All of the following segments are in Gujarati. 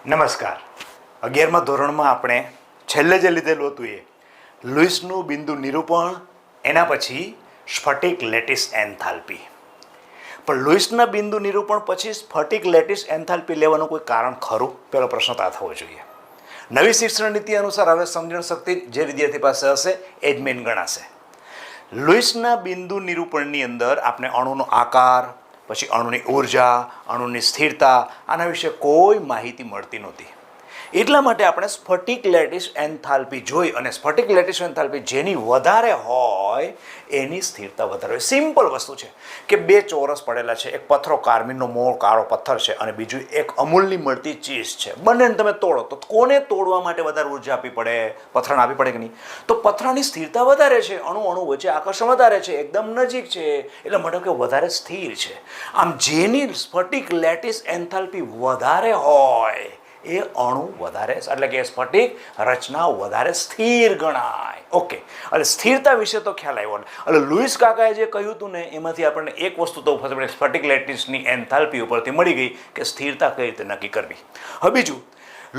નમસ્કાર. 11મા ધોરણમાં આપણે છેલ્લે જે લીધેલું હતું એ લુઈસનું બિંદુ નિરૂપણ, એના પછી સ્ફટિક લેટિસ એન્થાલ્પી. પણ લુઈસના બિંદુ નિરૂપણ પછી સ્ફટિક લેટિસ એન્થાલ્પી લેવાનું કોઈ કારણ ખરું? પહેલો પ્રશ્ન તો આ થવો જોઈએ. નવી શિક્ષણ નીતિ અનુસાર હવે સમજણ શક્તિ જે વિદ્યાર્થી પાસે હશે એ જ મેઇન ગણાશે. લુઈસના બિંદુ નિરૂપણની અંદર આપણે અણુનો આકાર, પછી અણુની ઉર્જા, અણુની સ્થિરતા, આના વિશે કોઈ માહિતી મળતી નહોતી. એટલા માટે આપણે સ્ફટિક લેટિસ એન્થાલ્પી જોઈ, અને સ્ફટિક લેટિસ એન્થાલ્પી જેની વધારે હોય એની સ્થિરતા વધારે હોય. સિમ્પલ વસ્તુ છે કે બે ચોરસ પડેલા છે, એક પથ્થરો કાર્બનનો મોળ કાળો પથ્થર છે અને બીજું એક અમૂલની મળતી ચીઝ છે. બંનેને તમે તોડો તો કોને તોડવા માટે વધારે ઉર્જા આપવી પડે? પથ્થરને આપવી પડે કે નહીં? તો પથ્થરની સ્થિરતા વધારે છે, અણુ વચ્ચે આકર્ષણ વધારે છે, એકદમ નજીક છે, એટલે મતલબ કે વધારે સ્થિર છે. આમ જેની સ્ફટિક લેટિસ એન્થાલ્પી વધારે હોય એ અણુ વધારે, એટલે કે સ્ફટિક રચના વધારે સ્થિર ગણાય. ઓકે, એટલે સ્થિરતા વિશે તો ખ્યાલ આવ્યો. એટલે લુઈસ કાકાએ જે કહ્યું હતું ને એમાંથી આપણને એક વસ્તુ તો સ્ફટિક લેટિસની એન્થાલ્પી ઉપરથી મળી ગઈ કે સ્થિરતા કઈ રીતે નક્કી કરવી. હવે બીજું,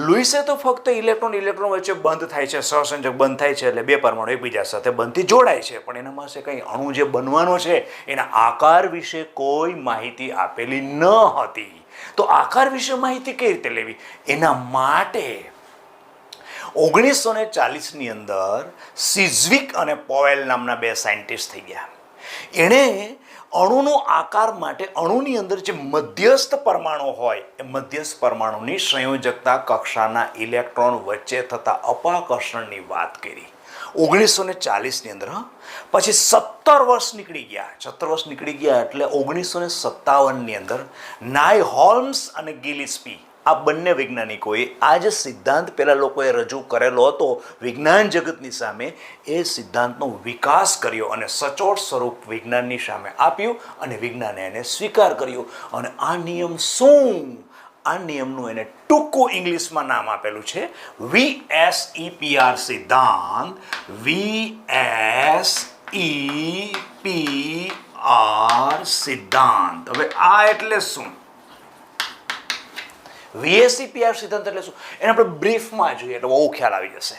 લુઈસે તો ફક્ત ઇલેક્ટ્રોન વચ્ચે બંધ થાય છે, સહસંયોજક બંધ થાય છે, એટલે બે પરમાણુ એકબીજા સાથે બંધથી જોડાય છે, પણ એના પાસે કંઈ અણુ જે બનવાનો છે એના આકાર વિશે કોઈ માહિતી આપેલી ન હતી. તો આકાર વિશે માહિતી કઈ રીતે લેવી? એના માટે 1940ની અંદર સિઝવિક અને પોવેલ નામના બે સાયન્ટિસ્ટ થઈ ગયા. એણે અણુનો આકાર માટે અણુની અંદર જે મધ્યસ્થ પરમાણુ હોય એ મધ્યસ્થ પરમાણુની સંયોજકતા કક્ષાના ઇલેક્ટ્રોન વચ્ચે થતા અપાકર્ષણની વાત કરી 1940ની અંદર. પછી 17 વર્ષ નીકળી ગયા એટલે 1957ની અંદર નાયહોલ્મ્સ અને ગિલિસ્પી આ બંને વૈજ્ઞાનિકોએ આ જે સિદ્ધાંત પેલા લોકોએ રજૂ કરેલો હતો વિજ્ઞાન જગતની સામે, એ સિદ્ધાંતનો વિકાસ કર્યો અને સચોટ સ્વરૂપ વિજ્ઞાનની સામે આપ્યું અને વિજ્ઞાને એને સ્વીકાર કર્યો. અને આ નિયમ શું? આ નિયમનું એને ટૂંકું ઇંગ્લિશમાં નામ આપેલું છે VSEPR સિદ્ધાંત. VSEPR સિદ્ધાંત. હવે આ એટલે શું? VSEPR સિદ્ધાંત એટલે શું એને આપણે બ્રીફમાં જોઈએ એટલે બહુ ખ્યાલ આવી જશે.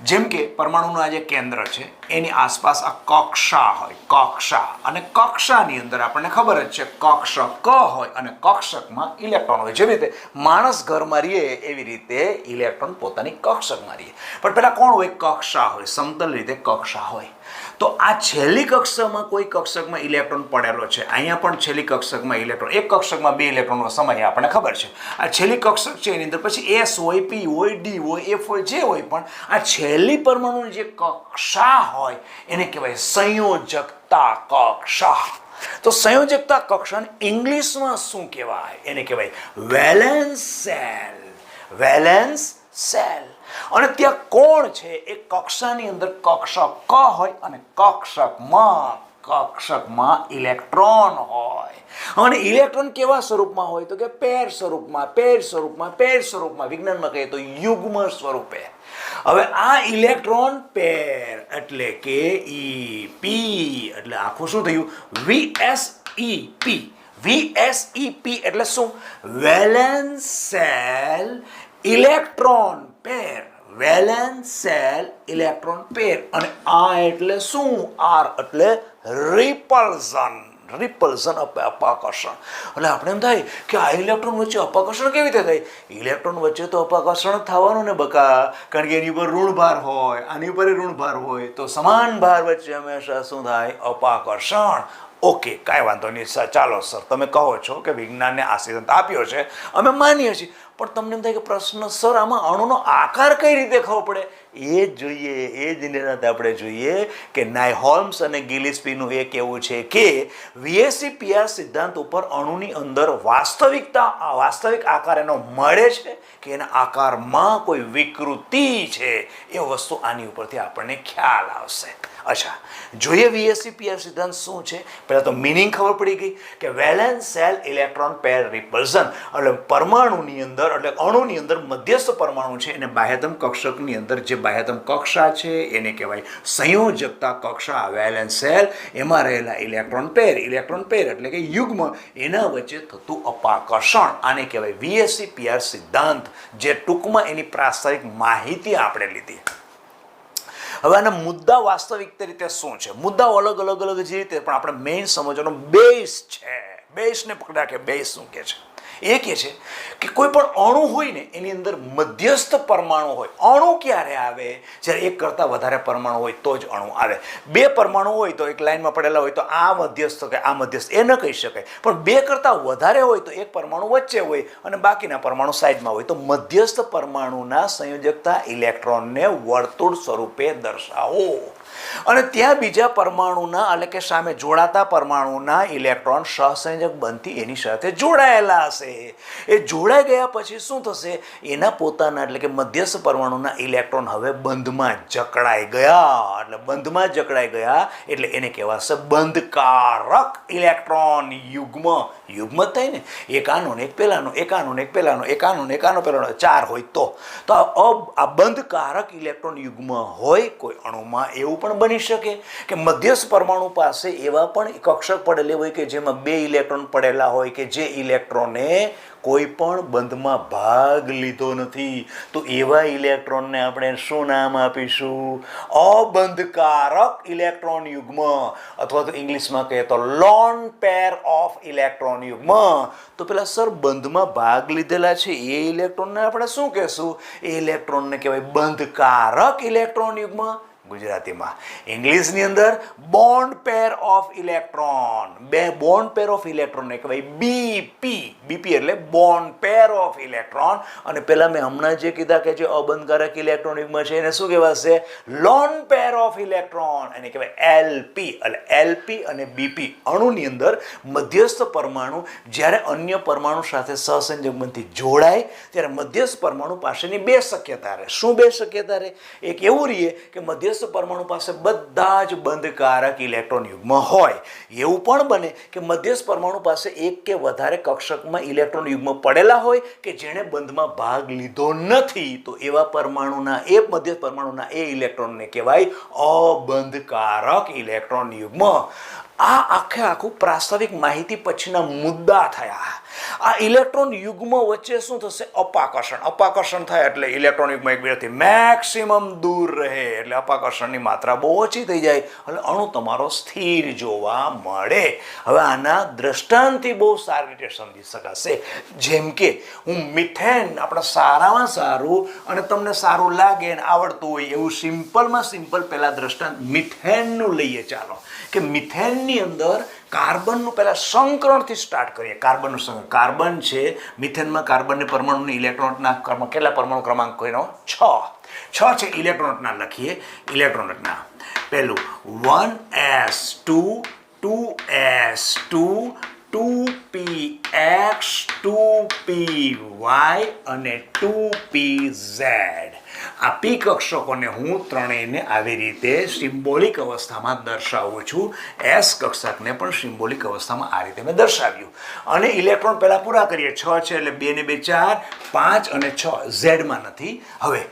જેમ કે પરમાણુનું આ જે કેન્દ્ર છે એની આસપાસ આ કક્ષા હોય, કક્ષા, અને કક્ષાની અંદર આપણને ખબર જ છે કક્ષક હોય અને કક્ષકમાં ઇલેક્ટ્રોન હોય. જેવી રીતે માણસ ઘરમાં રહીએ એવી રીતે ઇલેક્ટ્રોન પોતાની કક્ષકમાં રહીએ. પણ પેલા કોણ હોય? કક્ષા હોય, સમતલ રીતે કક્ષા હોય. તો આ છેલ્લી કક્ષામાં કોઈ કક્ષકમાં ઇલેક્ટ્રોન પડેલો છે, અહીંયા પણ છેલ્લી કક્ષકમાં ઇલેક્ટ્રોન, એક કક્ષકમાં બે ઇલેક્ટ્રોનનો સમય આપણને ખબર છે. આ છેલ્લી કક્ષક છે એની અંદર પછી S હોય, P હોય, D હોય, F હોય, જે હોય, પણ આ છેલ્લી પરમાણુની જે કક્ષા હોય એને કહેવાય સંયોજકતા કક્ષા. તો સંયોજકતા કક્ષાને ઇંગ્લિશમાં શું કહેવાય? એને કહેવાય વેલેન્સ સેલ. Valence cell. અને ત્યાં કોણ છે? એક કક્ષાની અંદર કક્ષક ક હોય અને કક્ષકમાં ઇલેક્ટ્રોન હોય. અને ઇલેક્ટ્રોન કેવા સ્વરૂપમાં હોય? તો કે પેર સ્વરૂપમાં, વિજ્ઞાનમાં કહીએ તો યુગ્મ સ્વરૂપે. હવે આ ઇલેક્ટ્રોન પેર એટલે કે EP, એટલે આખું શું થયું? VSEP એટલે શું? Valence cell electron pair. Valence cell electron pair. અને આ એટલે શું? R એટલે રિપલ્ઝન. અપાકર્ષણ. એટલે આપણે એમ થાય કે આ ઇલેક્ટ્રોન વચ્ચે અપાકર્ષણ કેવી રીતે થાય? ઇલેક્ટ્રોન વચ્ચે તો અપાકર્ષણ થવાનું ને બકા, કારણ કે એની ઉપર ઋણ ભાર હોય, આની ઉપર ઋણ ભાર હોય, તો સમાન ભાર વચ્ચે હંમેશા શું થાય? અપાકર્ષણ. ઓકે, કાંઈ વાંધો નહીં સર, ચાલો સર, તમે કહો છો કે વિજ્ઞાનને આ સિદ્ધાંત આપ્યો છે, અમે માનીએ છીએ, પણ તમને એમ થાય કે પ્રશ્ન સર આમાં અણુનો આકાર કઈ રીતે ખબર પડે? એ જ જોઈએ, એ જ નિરાંતે આપણે જોઈએ કે નાયહોલ્મ્સ અને ગિલિસ્પીનું એ કહેવું છે કે VSEPR સિદ્ધાંત ઉપર અણુની અંદર વાસ્તવિક આકાર એનો મળે છે કે એના આકારમાં કોઈ વિકૃતિ છે, એ વસ્તુ આની ઉપરથી આપણને ખ્યાલ આવશે. અચ્છા, જોઈએ VSEPR સિદ્ધાંત શું છે. પહેલાં તો મિનિંગ ખબર પડી ગઈ કે valence cell electron pair repulsion, એટલે પરમાણુની અંદર અંદર એટલે અણુની અંદર મધ્યસ્થ પરમાણુ છે એને બાહ્યતમ કક્ષકની અંદર જે બાહ્યતમ કક્ષા છે એને કહેવાય સંયોજકતા કક્ષા. વેલેન્સ શેલ એમાં રહેલા ઇલેક્ટ્રોન પેર એટલે કે યુગ્મ એના વચ્ચે થતું અપાકર્ષણ આને કહેવાય VSEPR સિદ્ધાંત, જે ટૂંકમાં એની પ્રાસ્તાવિક માહિતી આપણે લીધી. હવે આના મુદ્દા વાસ્તવિક રીતે શું છે? મુદ્દાઓ અલગ અલગ જે રીતે, પણ આપણે મેઇન સમજવાનો બેઝ છે. બેઝને પકડ્યા કે બેઝ શું કહે છે? એ કહે છે કે કોઈ પણ અણુ હોય ને એની અંદર મધ્યસ્થ પરમાણુ હોય. અણુ ક્યારે આવે? જ્યારે એક કરતાં વધારે પરમાણુ હોય તો જ અણુ આવે. બે પરમાણુ હોય તો એક લાઈનમાં પડેલા હોય તો આ મધ્યસ્થ કે આ મધ્યસ્થ એ ન કહી શકાય, પણ બે કરતાં વધારે હોય તો એક પરમાણુ વચ્ચે હોય અને બાકીના પરમાણુ સાઈડમાં હોય તો મધ્યસ્થ પરમાણુના સંયોજકતા ઇલેક્ટ્રોનને વર્તુળ સ્વરૂપે દર્શાવો. અને ત્યાં બીજા પરમાણુના એટલે કે સામે જોડાતા પરમાણુના ઇલેક્ટ્રોન સહસંયોજક બનતી એની સાથે જોડાયેલા હશે. એ જોડાઈ ગયા પછી શું થશે? એના પોતાના એટલે કે મધ્યસ્થ પરમાણુના ઇલેક્ટ્રોન હવે બંધમાં જકડાઈ ગયા. એટલે બંધમાં જકડાઈ ગયા એટલે એને કહેવાશે બંધકારક ઇલેક્ટ્રોન યુગ્મ. યુગ્મ થાય ને, એક આનો ને એક પેલાનો, એક આનો ને એક પેલાનો, એક આનો ને એક આનો પેલાનો, 4 હોય તો આ બંધકારક ઇલેક્ટ્રોન યુગ્મ હોય કોઈ અણુમાં. એવું પણ બની શકે કે મધ્યસ્થ પરમાણુ પાસે એવા પણ કક્ષક પડેલી હોય કે જેમાં 2 ઇલેક્ટ્રોન પડેલા હોય કે જે ઇલેક્ટ્રોને કોઈ પણ બંધમાં ભાગ લીધો નથી. તો એવા ઇલેક્ટ્રોનને આપણે શું નામ આપીશું? અબંધકારક ઇલેક્ટ્રોન યુગ્મ, અથવા તો ઇંગ્લિશમાં કહીએ તો લોન પેર ઓફ ઇલેક્ટ્રોન યુગ્મ. તો પેલા સર બંધમાં ભાગ લીધેલા છે એ ઇલેક્ટ્રોનને આપણે શું કહેશું? એ ઇલેક્ટ્રોનને કહેવાય બંધકારક ઇલેક્ટ્રોન યુગ્મ ગુજરાતીમાં. ઇંગ્લિશની અંદર બોન્ડ પેર ઓફ ઇલેક્ટ્રોન, બે બોન્ડ પેર ઓફ ઇલેક્ટ્રોનને કહેવાય બીપી. બીપી એટલે બોન્ડ પેર ઓફ ઇલેક્ટ્રોન. અને પેલા મેં હમણાં જે કીધા કે જે અબંધકારક ઇલેક્ટ્રોન યુગ્મ છે એને શું કહેવાશે? લોન પેર ઓફ ઇલેક્ટ્રોન, એને કહેવાય એલપી. એટલે એલપી અને બીપી અણુની અંદર મધ્યસ્થ પરમાણુ જ્યારે અન્ય પરમાણુ સાથે સહસંયોજક બનથી જોડાય ત્યારે મધ્યસ્થ પરમાણુ પાસેની 2 શક્યતા રહે. શું 2 શક્યતા રહે? એક એવું રહીએ કે મધ્યસ્થ પરમાણુ પાસે બધા જ બંધકારક ઇલેક્ટ્રોન યુગ્મ હોય. એવું પણ બને કે મધ્યસ્થ પરમાણુ પાસે એક કે વધારે કક્ષકમાં ઇલેક્ટ્રોન યુગ્મ પડેલા હોય કે જેણે બંધમાં ભાગ લીધો નથી. તો એવા પરમાણુના એ મધ્યસ્થ પરમાણુના એ ઇલેક્ટ્રોનને કહેવાય અબંધકારક ઇલેક્ટ્રોન યુગ્મ. આ આખું પ્રાસ્તાવિક માહિતી પછીના મુદ્દા થયા. આ ઇલેક્ટ્રોન યુગ્મ વચ્ચે શું થશે? અપાકર્ષણ. અપાકર્ષણ થાય એટલે ઇલેક્ટ્રોન યુગ્મ એકબીજાથી મેક્સિમમ દૂર રહે એટલે અપાકર્ષણની માત્રા બહુ ઓછી થઈ જાય એટલે અણુ તમારો સ્થિર જોવા મળે. હવે આના દ્રષ્ટાંતથી બહુ સારી રીતે સમજી શકાશે. જેમ કે હું મિથેન, આપણે સારામાં સારું અને તમને સારું લાગે અને આવડતું હોય એવું સિમ્પલમાં સિમ્પલ પહેલા દ્રષ્ટાંત મિથેનનું લઈએ. ચાલો કે મિથેનની અંદર કાર્બનનું પહેલાં સંકરણથી સ્ટાર્ટ કરીએ. કાર્બનનું સંકરણ. કાર્બન છે, મિથેનમાં કાર્બનની પરમાણુની ઇલેક્ટ્રોનના કેટલા પરમાણુ ક્રમાંક એનો? 6 છે. ઇલેક્ટ્રોનના લખીએ. ઇલેક્ટ્રોનના પહેલું 1s2 2s2 2px 2py અને 2pz. આ પી કક્ષકોને હું ત્રણેયને આવી રીતે સિમ્બોલિક અવસ્થામાં દર્શાવું છું. એસ કક્ષકને પણ સિમ્બોલિક અવસ્થામાં આ રીતે મેં દર્શાવ્યું. અને ઇલેક્ટ્રોન પહેલાં પૂરા કરીએ. 6 છે એટલે 2 ને 2 4, 5 અને 6 ઝેડમાં નથી. હવે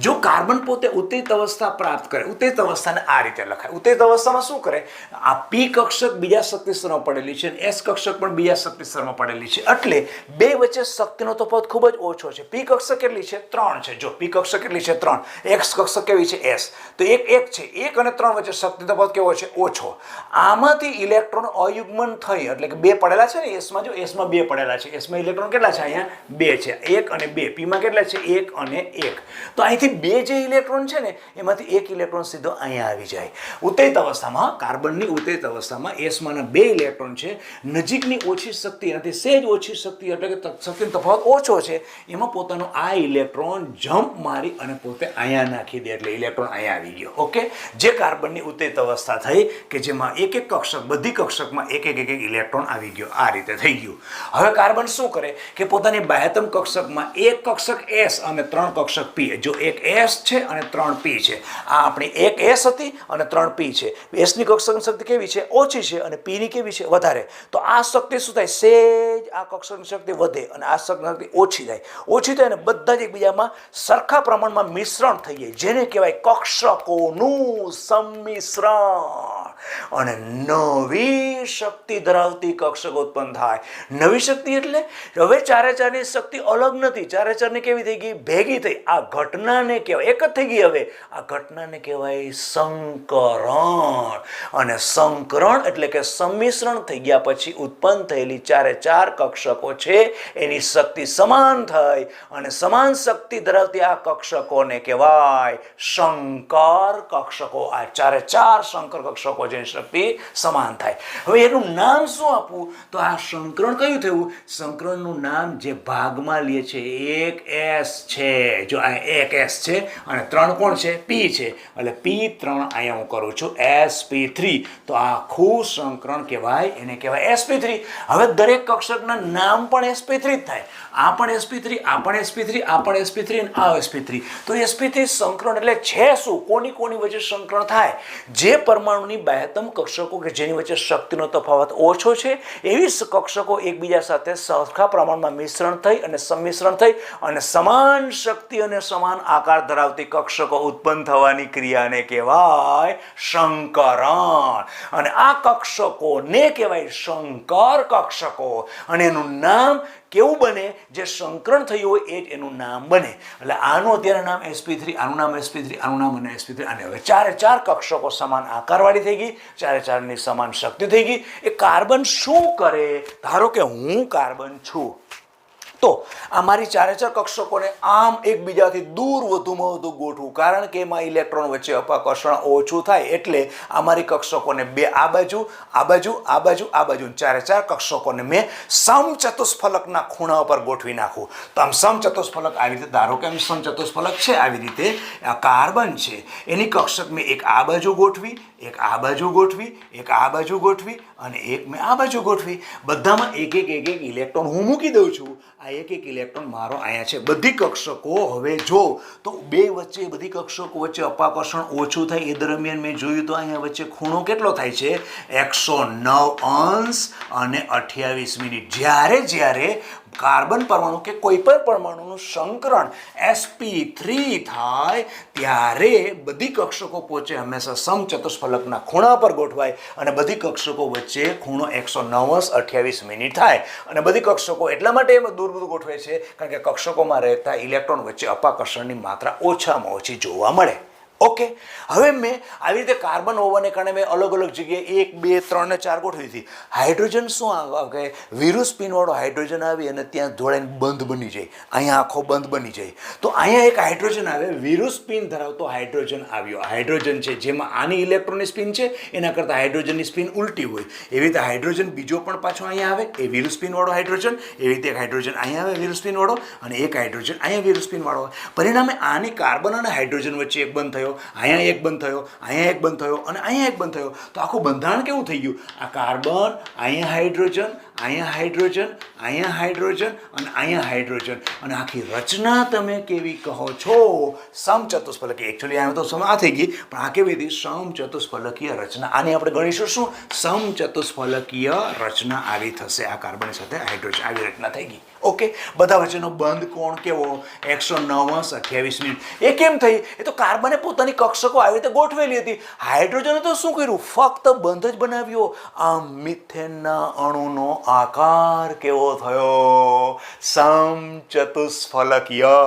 જો કાર્બન પોતે ઉત્તેજિત અવસ્થા પ્રાપ્ત કરે, ઉત્તેજિત અવસ્થાને આ રીતે લખાય. ઉત્તેજિત અવસ્થામાં શું કરે? આ પી કક્ષક બીજા શક્તિ સ્તરમાં પડેલી છે અને એસ કક્ષક પણ બીજા શક્તિ સ્તરમાં પડેલી છે. એટલે બે વચ્ચે શક્તિનો તફાવત ખૂબ જ ઓછો છે. પી કક્ષક કેટલી છે? 3 છે. જો પી કક્ષક કેટલી છે? 3. એક્સ કક્ષક કેવી છે? એસ. તો 1 છે. 1 અને 3 વચ્ચે શક્તિ તફાવત કેવો છે? ઓછો. આમાંથી ઇલેક્ટ્રોન અયુગ્મન થઈ એટલે કે 2 પડેલા છે ને એસમાં. જો એસમાં 2 પડેલા છે. એસમાં ઇલેક્ટ્રોન કેટલા છે? અહીંયા 2 છે. 1 અને 2. પીમાં કેટલા છે? 1 અને 1. તો અહીંથી 2 જે ઇલેક્ટ્રોન છે ને એમાંથી 1 ઇલેક્ટ્રોન સીધો અહીંયા આવી જાય. ઉત્તેજિત અવસ્થામાં, કાર્બનની ઉત્તેજિત અવસ્થામાં એસમાંના 2 ઇલેક્ટ્રોન છે. નજીકની ઓછી શક્તિ એનાથી સહેજ ઓછી શક્તિ એટલે કે શક્તિનો તફાવત ઓછો છે. એમાં પોતાનો આ ઇલેક્ટ્રોન જમ્પ મારી અને પોતે અહીંયા નાખી દે એટલે ઇલેક્ટ્રોન અહીંયા આવી ગયો. ઓકે. જે કાર્બનની ઉત્તેજિત અવસ્થા થઈ કે જેમાં એક કક્ષક, બધી કક્ષકમાં એક ઇલેક્ટ્રોન આવી ગયો. આ રીતે થઈ ગયું. હવે કાર્બન શું કરે કે પોતાની બાહ્યતમ કક્ષકમાં એક કક્ષક એસ અને 3 કક્ષક પી. જો એક એક એસ છે અને 3 પી છે. આ આપણી એક એસ હતી અને 3 પી છે. એસની કક્ષક શક્તિ કેવી છે? ઓછી છે અને પીની કેવી છે? વધારે. તો આ શક્તિ શું થાય? સેજ આ કક્ષકની શક્તિ વધે અને આ શક્તિ ઓછી થાય. ઓછી થાય અને બધા જ એકબીજામાં સરખા પ્રમાણમાં મિશ્રણ થઈ જાય, જેને કહેવાય કક્ષકોનું સંમિશ્રણ. અને નવી શક્તિ ધરાવતી કક્ષક ઉત્પન્ન થાય. નવી શક્તિ એટલે હવે ચારે ચારની શક્તિ અલગ નથી. ચારે ચારની કેવી થઈ ગઈ? ભેગી થઈ. આ ઘટનાને કહેવાય, એક જ થઈ ગઈ. હવે આ ઘટનાને કહેવાય સંકરણ. અને સંકરણ એટલે કે સંમિશ્રણ થઈ ગયા પછી ઉત્પન્ન થયેલી ચારે ચાર કક્ષકો છે એની શક્તિ સમાન થઈ અને સમાન શક્તિ ધરાવતી આ કક્ષકોને કહેવાય શંકર કક્ષકો. આ ચારે ચાર શંકર કક્ષકો જેની શક્તિ સમાન થાય. હવે એનું નામ શું આપવું? તો આ સંકરણ કયું થયું? સંકરણનું નામ જે ભાગમાં લે છે, એક એસ છે, જો આ એક એસ છે અને 3 કોણ છે? પી છે. એટલે P3 અહીંયા હું કરું છું sp3. તો આખું સંકરણ કહેવાય, એને કહેવાય sp3. હવે દરેક કક્ષકના નામ પણ sp3 જ થાય. આ પણ sp3, આ પણ sp3, આ પણ sp3 અને આ sp3. તો sp3 સંકરણ એટલે છે શું? કોની કોની વચ્ચે સંકરણ થાય? જે પરમાણુની બાહ્યતમ કક્ષકો કે જેની વચ્ચે શક્તિનો તફાવત ઓછો છે એવી કક્ષકો એકબીજા સાથે સરખા પ્રમાણમાં મિશ્રણ થઈ અને સંમિશ્રણ થઈ અને સમાન શક્તિ અને સમાન આકાર ધરાવતી કક્ષકો ઉત્પન્ન થવાની ક્રિયાને કહેવાય સંકરણ. અને આ કક્ષકોને કહેવાય શંકર કક્ષકો. અને એનું નામ કેવું બને? જે સંકરણ થયું હોય એ જ એનું નામ બને. એટલે આનું અત્યારે નામ sp3, આનું નામ sp3, આનું નામ અને sp3. અને હવે ચારે ચાર કક્ષકો સમાન આકારવાળી થઈ ગઈ, ચારે ચારની સમાન શક્તિ થઈ ગઈ. એ કાર્બન શું કરે? ધારો કે હું કાર્બન છું, તો આ મારી ચારે ચાર કક્ષકોને આમ એકબીજાથી દૂર વધુમાં વધુ ગોઠવું, કારણ કે એમાં ઇલેક્ટ્રોન વચ્ચે અપાકર્ષણ ઓછું થાય. એટલે આ મારી કક્ષકોને બે આ બાજુ, આ બાજુ, આ બાજુ, આ બાજુ, ચારે ચાર કક્ષકોને મેં સમચતુષ્ફલકના ખૂણા ઉપર ગોઠવી નાખું. તો આમ સમચતુષ્ફલક આવી રીતે, ધારો કે આમ સમચતુષ્ફલક છે, આવી રીતે આ કાર્બન છે એની કક્ષક મેં એક આ બાજુ ગોઠવી, એક આ બાજુ ગોઠવી, એક આ બાજુ ગોઠવી અને એક મેં આ બાજુ ગોઠવી. બધામાં એક એક એક એક ઇલેક્ટ્રોન હું મૂકી દઉં છું. આ એક એક ઇલેક્ટ્રોન મારો અહીંયા છે. બધી કક્ષકો હવે જો તો બે વચ્ચે, બધી કક્ષકો વચ્ચે અપાકર્ષણ ઓછું થાય એ દરમિયાન મેં જોયું તો અહીંયા વચ્ચે ખૂણો કેટલો થાય છે? 109° અને 28'. જ્યારે કાર્બન પરમાણુ કે કોઈ પણ પરમાણુનું સંકરણ sp3 થાય ત્યારે બધી કક્ષકો પોચે હંમેશા સમચતુષ્ફલકના ખૂણા પર ગોઠવાય અને બધી કક્ષકો વચ્ચે ખૂણો 109°28' થાય. અને બધી કક્ષકો એટલા માટે એમાં દૂર દૂર ગોઠવે છે કારણ કે કક્ષકોમાં રહેતા ઇલેક્ટ્રોન વચ્ચે અપાકર્ષણની માત્રા ઓછામાં ઓછી જોવા મળે. ઓકે, હવે મેં આવી રીતે કાર્બન હોવાને કારણે મેં અલગ અલગ જગ્યાએ 1, 2, 3 અને 4 ગોઠવી હતી. હાઇડ્રોજન શું કે વિરુદ્ધ સ્પિનવાળો હાઇડ્રોજન આવી અને ત્યાં જોડાઈને બંધ બની જાય, અહીંયા આખો બંધ બની જાય. તો અહીંયા એક હાઇડ્રોજન આવે, વિરુદ્ધ સ્પિન ધરાવતો હાઇડ્રોજન આવ્યો. હાઇડ્રોજન છે જેમાં આની ઇલેક્ટ્રોનની સ્પિન છે એના કરતાં હાઇડ્રોજનની સ્પિન ઉલટી હોય. એવી રીતે હાઇડ્રોજન બીજો પણ પાછો અહીંયા આવે, એ વિરુદ્ધ સ્પિનવાળો હાઇડ્રોજન. એવી રીતે એક હાઇડ્રોજન અહીંયા આવે વિરુદ્ધ સ્પિનવાળો અને એક હાઇડ્રોજન અહીંયા વિરુદ્ધ સ્પિનવાળો. પરિણામે આની કાર્બન અને હાઇડ્રોજન વચ્ચે એક બંધ થયો, અહીંયા એક બંધ થયો, અહીંયા એક બંધ થયો અને અહીંયા એક બંધ થયો. તો આખું બંધારણ કેવું થઈ ગયું? આ કાર્બન, અહીંયા હાઇડ્રોજન, અહીંયા હાઇડ્રોજન, અહીંયા હાઇડ્રોજન અને અહીંયા હાઇડ્રોજન. અને આખી રચના તમે કેવી કહો છો? સમચતુષ્ફલકીય. એકચ્યુઅલી આમ તો આ થઈ ગઈ, પણ આ કેવી હતી? સમચતુષ્ફલકીય રચના. આને આપણે ગણીશું શું? સમચતુષ્ફલકીય રચના આવી થશે. આ કાર્બન સાથે હાઇડ્રોજન આવી રચના થઈ ગઈ. ઓકે, બધા વચ્ચેનો બંધ કોણ કેવો? 109°28'. એ કેમ થઈ? એ તો કાર્બને પોતાની કક્ષકો આવી રીતે ગોઠવેલી હતી. હાઇડ્રોજને તો શું કર્યું? ફક્ત બંધ જ બનાવ્યો. આમ મિથેનના અણુનો આકાર કેવો થયો? સમચતુષ્ફલકીય.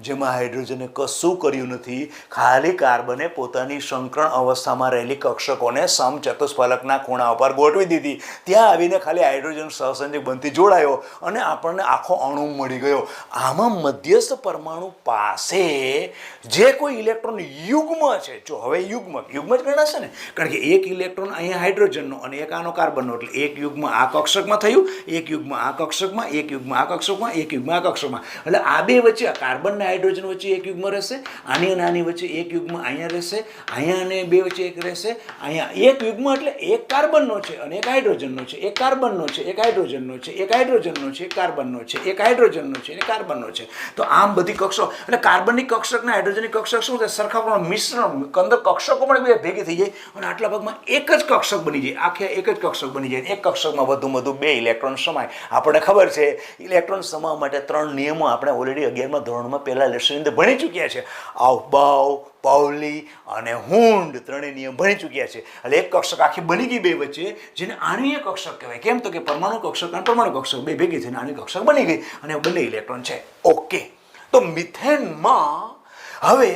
જેમાં હાઇડ્રોજને કશું કર્યું નથી, ખાલી કાર્બને પોતાની સંકરણ અવસ્થામાં રહેલી કક્ષકોને સમચતુષ્ફલકના ખૂણા ઉપર ગોઠવી દીધી. ત્યાં આવીને ખાલી હાઇડ્રોજન સહસંયોજક બંધથી જોડાયો અને આપણને આખો અણુ મળી ગયો. આમાં મધ્યસ્થ પરમાણુ પાસે જે કોઈ ઇલેક્ટ્રોન યુગ્મ છે, જો હવે યુગ્મ જ ગણાશે ને, કારણ કે એક ઇલેક્ટ્રોન અહીંયા હાઇડ્રોજનનો અને એક આનો કાર્બનનો, એટલે એક યુગ્મ આ કક્ષકમાં કક્ષકમાં થયું, એક યુગ્મ આ કક્ષકમાં, એક યુગ્મ આ કક્ષકમાં, એક યુગ્મ આ કક્ષકમાં. એટલે આ બે વચ્ચે કાર્બન અને હાઇડ્રોજન વચ્ચે એક યુગ્મ રહેશે, આની અને આની વચ્ચે એક યુગ્મ અહીંયા રહેશે, અહીંયા અને બે વચ્ચે એક રહેશે, અહીંયા એક યુગ્મ એટલે એક કાર્બનનો છે અને એક હાઇડ્રોજનનો છે, એક કાર્બનનો છે, એક હાઇડ્રોજનનો છે, એક હાઇડ્રોજનનો છે, એક કાર્બનનો છે, એક હાઇડ્રોજનનો છે અને કાર્બનનો છે. તો આમ બધી કક્ષકો એટલે કાર્બનની કક્ષક અને હાઇડ્રોજનની કક્ષક શું છે, સરખા પ્રમાણમાં મિશ્રણ, અંદર કક્ષકો પણ બે ભેગી થઈ જાય અને આટલા ભાગમાં એક જ કક્ષક બની જાય, આખે એક જ કક્ષક બની જાય. એક કક્ષકમાં વધુમાં વધુ 2 ઇલેક્ટ્રોન સમાય. આપણને ખબર છે ઇલેક્ટ્રોન સમાવવા માટે 3 નિયમો આપણે ઓલરેડી 11મા ધોરણમાં પહેલા લેસનની અંદર ભણી ચૂક્યા છે. આઉફબાઉ, પાઉલી અને હુન્ડ ત્રણેય નિયમ ભણી ચૂક્યા છે. એટલે એક કક્ષક આખી બની ગઈ બે વચ્ચે, જેને આણ્વીય કક્ષક કહેવાય. કેમ તો કે પરમાણુ કક્ષક અને પરમાણુ કક્ષક બે ભેગી થઈને આણ્વીય કક્ષક બની ગઈ અને બંને ઇલેક્ટ્રોન છે. ઓકે, તો મિથેનમાં હવે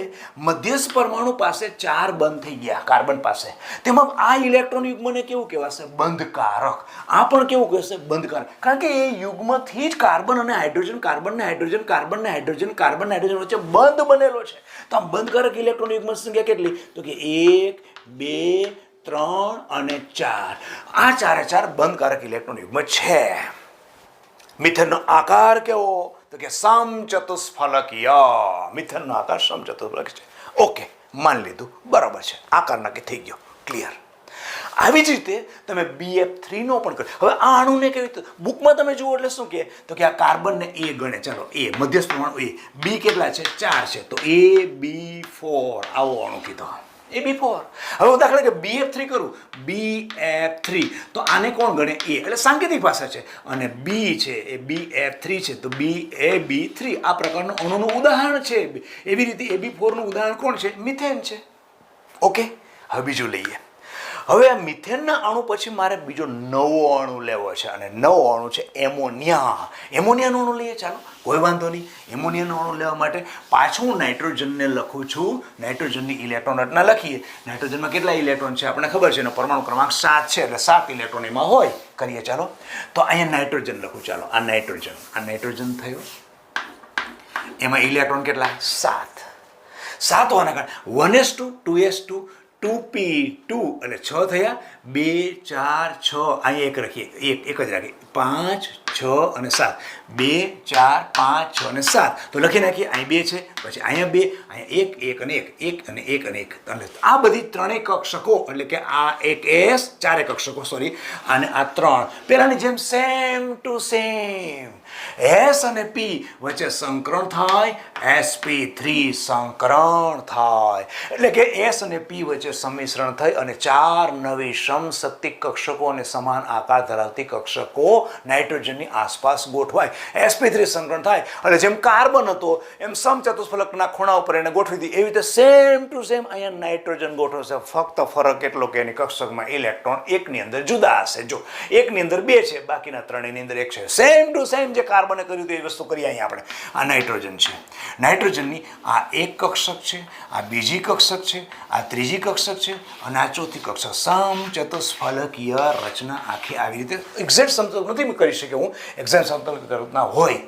મધ્યસ્થ પરમાણુ પાસે 4 બંધ થઈ ગયા કાર્બન પાસે. તેમાં આ ઇલેક્ટ્રોન યુગ્મને કેવું કહેવાશે, બંધકારક. આ પણ કેવું કહેવાશે, બંધકારક. કારણ કે એ યુગ્મથી જ કાર્બન અને હાઇડ્રોજન, કાર્બન ને હાઇડ્રોજન, કાર્બન ને હાઇડ્રોજન, કાર્બન ને હાઇડ્રોજન વચ્ચે બંધ બનેલો છે. તો આ બંધકારક ઇલેક્ટ્રોન યુગ્મની સંખ્યા કેટલી, તો કે 1, 2, 3 અને 4. આ 4 બંધકારક ઇલેક્ટ્રોન યુગ્મ છે. મિથેનનો આકાર કેવો, તો કે સમચતુષ્ફલકીય. મિથેનનો આકાર સમચતુષ્ફલક છે. ઓકે, માની લીધું, બરાબર છે, આકાર નક્કી થઈ ગયો, ક્લિયર. આવી જ રીતે તમે BF3 નો પણ કરો. હવે આ અણુને કેવી રીતે બુકમાં તમે જુઓ એટલે શું કહે, તો કે આ કાર્બનને A ગણે. ચાલો A મધ્યસ્થ પરમાણુ A, B કેટલા છે, 4 છે, તો AB4 આવો અણુ કીધો, AB4. હવે હું દાખલા કે BF3 કરું, BF3, તો આને કોણ ગણે, A, એટલે સાંકેતિક ભાષા છે, અને B છે એ BF3 છે, તો BAB3 આ પ્રકારનું અણુનું ઉદાહરણ છે. એવી રીતે AB4 નું ઉદાહરણ કોણ છે, મિથેન છે. ઓકે, હવે બીજું લઈએ. હવે આ મિથેનના અણુ પછી મારે બીજો નવો અણુ લેવો છે, અને નવો અણુ છે એમોનિયા. એમોનિયાનો અણુ લઈએ, ચાલો, કોઈ વાંધો નહીં. એમોનિયાનો અણુ લેવા માટે પાછું હું નાઇટ્રોજનને લખું છું. નાઇટ્રોજનની ઇલેક્ટ્રોન રચના લખીએ. નાઇટ્રોજનમાં કેટલા ઇલેક્ટ્રોન છે આપણને ખબર છે, એનો પરમાણુ ક્રમાંક 7 છે, એટલે 7 ઇલેક્ટ્રોન એમાં હોય. કરીએ ચાલો. તો અહીંયા નાઇટ્રોજન લખું, ચાલો, આ નાઇટ્રોજન થયો. એમાં ઇલેક્ટ્રોન કેટલા, 7. 7 હોવાના કારણે 1s2, 2s2, 2p2 એટલે 6 થયા. 2, 4, 6 અહીંયા એક રાખીએ, એક જ રાખીએ. 5, 6 અને 7. 2, 4, 5, 6 અને 7. તો લખી નાખીએ. અહીં 2 છે, પછી અહીંયા 2, અહીંયા 1, 1 અને 1, 1 અને 1. અને આ બધી ત્રણેય કક્ષકો, એટલે કે આ એક S, 4 કક્ષકો, સોરી, અને આ 3 પેલાની જેમ સેમ ટુ સેમ. S અને P વચ્ચે સંકરણ થાય, sp3 સંકરણ થાય, એટલે કે S અને P વચ્ચે સંમિશ્રણ થઈ અને 4 નવી સમશક્તિ કક્ષકો અને સમાન આકાર ધરાવતી કક્ષકો નાઇટ્રોજનની આસપાસ ગોઠવાય. sp3 સંકરણ થાય એટલે જેમ કાર્બન હતો એમ સમચતુષ્ફલકના ખૂણા ઉપર એને ગોઠવી દી. એવી રીતે સેમ ટુ સેમ અહીંયા નાઇટ્રોજન ગોઠવશે. ફક્ત ફરક એટલો કે એની કક્ષકમાં ઇલેક્ટ્રોન એકની અંદર જુદા હશે. જો એકની અંદર 2 છે, બાકીના ત્રણેયની અંદર 1 છે. સેમ ટુ સેમ જે કાર્બને કર્યું એ વસ્તુ કરીએ અહીંયા આપણે. આ નાઇટ્રોજન છે. નાઇટ્રોજનની આ એક કક્ષક છે, આ બીજી કક્ષક છે, આ ત્રીજી કક્ષક છે અને આ ચોથી કક્ષક. સમચતુષ્ફલકીય રચના આખી આવી રીતે એક્ઝેક્ટ સમતલ નથી કરી શક્યો હું, એક્ઝેક્ટ સમતલ રચના હોય.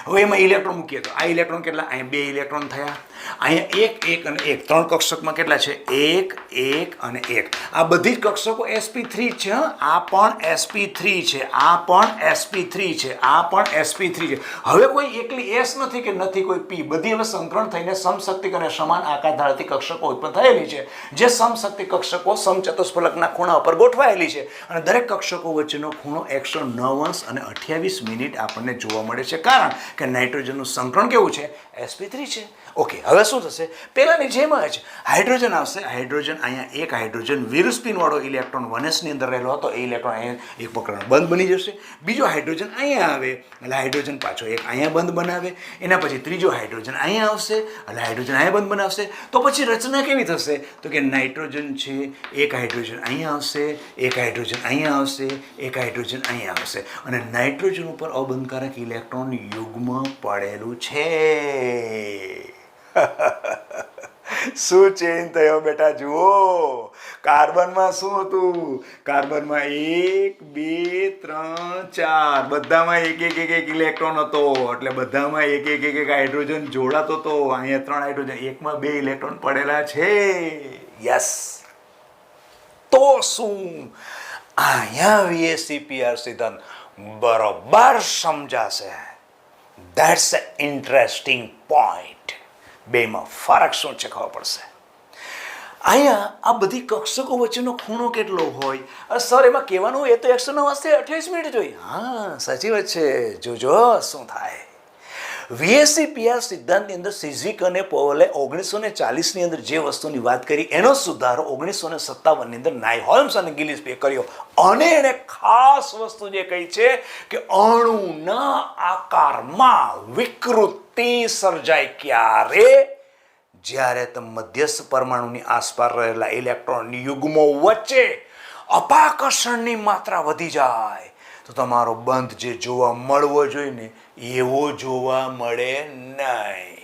હવે એમાં ઇલેક્ટ્રોન મૂકીએ તો આ ઇલેક્ટ્રોન કેટલા, અહીંયા 2 ઇલેક્ટ્રોન થયા, અહીંયા 1, 1 અને 1. 3 કક્ષકમાં કેટલા છે, 1, 1 અને 1. આ બધી જ કક્ષકો sp3 છે. આ પણ sp3 છે, આ પણ sp3 છે, આ પણ sp3 છે. હવે કોઈ એકલી s નથી કે નથી કોઈ p, બધી હવે સંકરણ થઈને સમશક્તિક અને સમાન આકાર ધરાવતી કક્ષકો ઉત્પન્ન થયેલી છે. જે સમશક્તિ કક્ષકો સમચતુષ્ફલકના ખૂણા ઉપર ગોઠવાયેલી છે અને દરેક કક્ષકો વચ્ચેનો ખૂણો 109 અંશ અને 28 મિનિટ આપણને જોવા મળે છે. કારણ કે નાઇટ્રોજનનું સંકરણ કેવું છે, sp3 છે. ઓકે, હવે શું થશે, પહેલાની જેમ જ હાઇડ્રોજન આવશે. હાઇડ્રોજન અહીંયા એક હાઇડ્રોજન વિરુસ્પિન વાળો ઇલેક્ટ્રોન 1s ની અંદર રહેલો હતો, એ ઇલેક્ટ્રોન અહીંયા એક પકડવાનો બંધ બની જશે. બીજો હાઇડ્રોજન અહીંયા આવે એટલે હાઇડ્રોજન પાછો એક અહીંયા બંધ બનાવે. એના પછી ત્રીજો હાઇડ્રોજન અહીંયા આવશે એટલે હાઇડ્રોજન અહીંયા બંધ બનાવશે. તો પછી રચના કેવી થશે, તો કે નાઇટ્રોજન છે, એક હાઇડ્રોજન અહીંયા આવશે, એક હાઇડ્રોજન અહીંયા આવશે, એક હાઇડ્રોજન અહીંયા આવશે અને નાઇટ્રોજન ઉપર અબંધકારક ઇલેક્ટ્રોન યુગ્મ પડેલું છે. શું ચેન્જ થયો બેટા, જુઓ. કાર્બનમાં શું હતું, કાર્બનમાં 1, 2, 3, 4 બધામાં એક ઇલેક્ટ્રોન હતો, એટલે બધામાં એક હાઇડ્રોજન જોડાતો હતો. અહીંયા 3 હાઇડ્રોજન, એકમાં 2 ઇલેક્ટ્રોન પડેલા છે. યસ. તો શું અહીંયા VSEPR સિદ્ધાંત બરોબર સમજાશે. That's a interesting point. બેમાં ફરક શું છે ખબર પડશે. અહીંયા આ બધી કક્ષકો વચ્ચેનો ખૂણો કેટલો હોય? સર એમાં કહેવાનું એ તો 189 જોઈએ. હા સાચી વાત છે. જોજો શું થાય. VSEPR સિદ્ધાંતની અંદર સિઝિક અને પોવલે 1940ની અંદર જે વસ્તુની વાત કરી એનો સુધારો 1957ની અંદર નાયહોલ્મ્સ અને ગિલિસ્પીએ કર્યો. અને એને ખાસ વસ્તુ જે કહી છે કે અણુના આકારમાં વિકૃતિ સર્જાય ક્યારે? જ્યારે તમે મધ્યસ્થ પરમાણુની આસપાસ રહેલા ઇલેક્ટ્રોન યુગ્મો વચ્ચે અપાકર્ષણની માત્રા વધી જાય તો તમારો બંધ જે જોવા મળવો જોઈએ ને એવો જોવા મળે નહીં.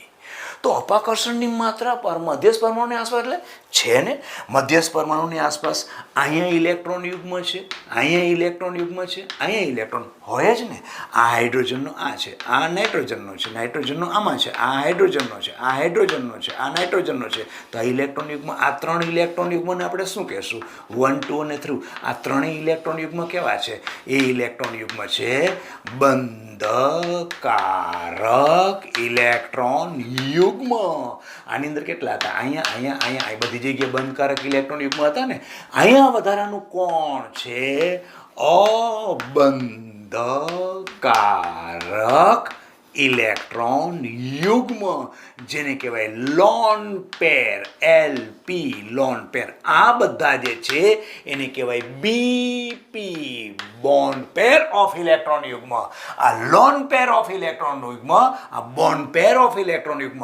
તો અપાકર્ષણની માત્રા મધ્યસ્થ પરમાણુની આસપાસ એટલે છે ને, મધ્યસ્થ પરમાણુની આસપાસ અહીંયા ઇલેક્ટ્રોન યુગ્મ છે, અહીંયા ઇલેક્ટ્રોન યુગ્મ છે, અહીંયા ઇલેક્ટ્રોન હોય જ ને. આ હાઇડ્રોજનનો આ છે, આ નાઇટ્રોજનનો છે, નાઇટ્રોજનનો આમાં છે, આ હાઇડ્રોજનનો છે, આ હાઇડ્રોજનનો છે, આ નાઇટ્રોજનનો છે. તો આ ઇલેક્ટ્રોન યુગ્મ, આ 3 ઇલેક્ટ્રોન યુગ્મને આપણે શું કહેશું? 1, 2 અને 3. આ ત્રણેય ઇલેક્ટ્રોન યુગ્મ કેવા છે? એ ઇલેક્ટ્રોન યુગ્મ છે બંધકારક ઇલેક્ટ્રોન યુગ્મ. આની અંદર કેટલા હતા? અહીંયા અહીંયા અહીંયા બધી જગ્યાએ બંધકારક ઇલેક્ટ્રોન યુગ્મ હતા ને. અહીંયા વધારાનું કોણ છે? અબંધકારક ઇલેક્ટ્રોન યુગ્મ, જેને કહેવાય lone pair, LP lone pair. આ બધા જે છે એને કહેવાય BP bond pair of electron યુગ્મ. આ લોન પેર ઓફ ઇલેક્ટ્રોન યુગ્મ, આ બોન્ડ પેર ઓફ ઇલેક્ટ્રોન યુગ્મ.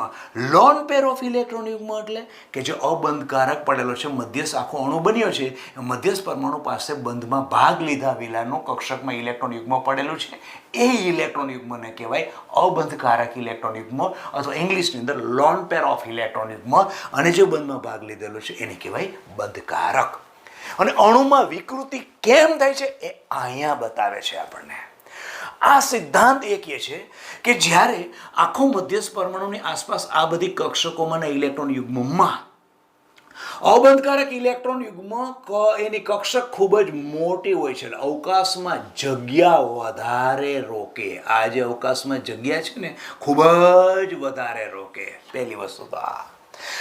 લોન પેર ઓફ ઇલેક્ટ્રોન યુગ્મ એટલે કે જે અબંધકારક પડેલો છે, મધ્યસ્થ આખો અણુ બન્યો છે, મધ્યસ્થ પરમાણુ પાસે બંધમાં ભાગ લીધા વિનાનું કક્ષકમાં ઇલેક્ટ્રોન યુગ્મ પડેલું છે, એ ઇલેક્ટ્રોન યુગ્મને કહેવાય અબંધકારક ઇલેક્ટ્રોન યુગ્મ અથવા ઇંગ્લિશની અંદર લોન પેર ઓફ ઇલેક્ટ્રોન યુગ્મ. અને જે બંધમાં ભાગ લીધેલો છે એને કહેવાય બંધકારક. અને અણુમાં વિકૃતિ કેમ થાય છે એ અહીંયા બતાવે છે આપણને. આ સિદ્ધાંત એ કહે છે કે જ્યારે આખો મધ્યસ્થ પરમાણુની આસપાસ આ બધી કક્ષકોમાં ઇલેક્ટ્રોન યુગ્મમાં અબંધકારક ઇલેક્ટ્રોન યુગ્મ એની કક્ષક ખૂબ જ મોટી હોય છે, અવકાશમાં જગ્યા વધારે રોકે. આ જે અવકાશમાં જગ્યા છે ને ખૂબ જ વધારે રોકે. પહેલી વસ્તુ તો આ.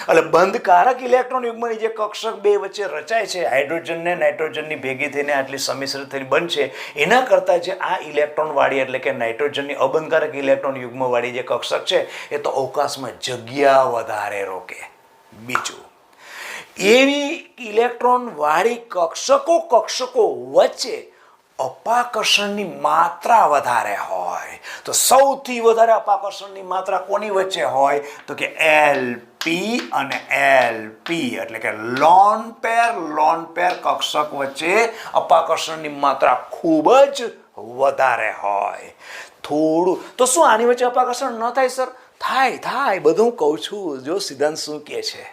એટલે બંધકારક ઇલેક્ટ્રોન યુગ્મની જે કક્ષક બે વચ્ચે રચાય છે, હાઇડ્રોજન ને નાઇટ્રોજનની ભેગી થઈને આટલી સંમિશ્રિત થઈને બનશે, એના કરતાં જે આ ઇલેક્ટ્રોન વાળી એટલે કે નાઇટ્રોજનની અબંધકારક ઇલેક્ટ્રોન યુગ્મ વાળી જે કક્ષક છે એ તો અવકાશમાં જગ્યા વધારે રોકે. બીજું, એવી ઇલેક્ટ્રોન વાળી કક્ષકો વચ્ચે અપાકર્ષણની માત્રા વધારે હોય. તો સૌથી વધારે અપાકર્ષણની માત્રા કોની વચ્ચે હોય? તો કે LP અને LP એટલે કે લોન પેર કક્ષક વચ્ચે અપાકર્ષણની માત્રા ખૂબ જ વધારે હોય. થોડું તો શું આની વચ્ચે અપાકર્ષણ ન થાય સર? થાય. બધું કહું છું, જો સિદ્ધાંત શું કહે છે.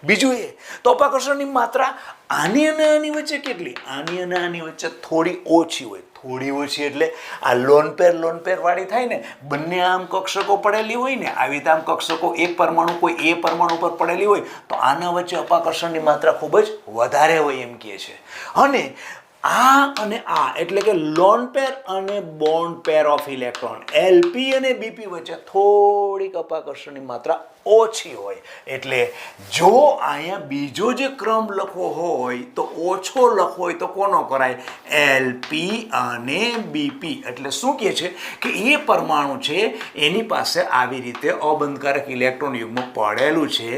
બીજું એ તો અપાકર્ષણની માત્રા આની અને આની વચ્ચે કેટલી? આની અને આની વચ્ચે થોડી ઓછી હોય. થોડી ઓછી એટલે આ લોન પેર વાળી થાય ને, બંને આમ કક્ષકો પડેલી હોય ને, આવી રીતે આમ કક્ષકો એક પરમાણુ કોઈ એ પરમાણુ પર પડેલી હોય તો આના વચ્ચે અપાકર્ષણની માત્રા ખૂબ જ વધારે હોય એમ કહે છે. અને આ અને આ એટલે કે લોન પેર અને bond pair of electron LP અને BP વચ્ચે થોડીક અપાકર્ષણની માત્રા ઓછી હોય. એટલે જો અહીંયા બીજો જે ક્રમ લખવો હોય તો ઓછો લખવો હોય તો કોનો કરાય? LP અને BP. એટલે શું કહે છે કે એ પરમાણુ છે એની પાસે આવી રીતે અબંધકારક ઇલેક્ટ્રોન યુગ્મ પડેલું છે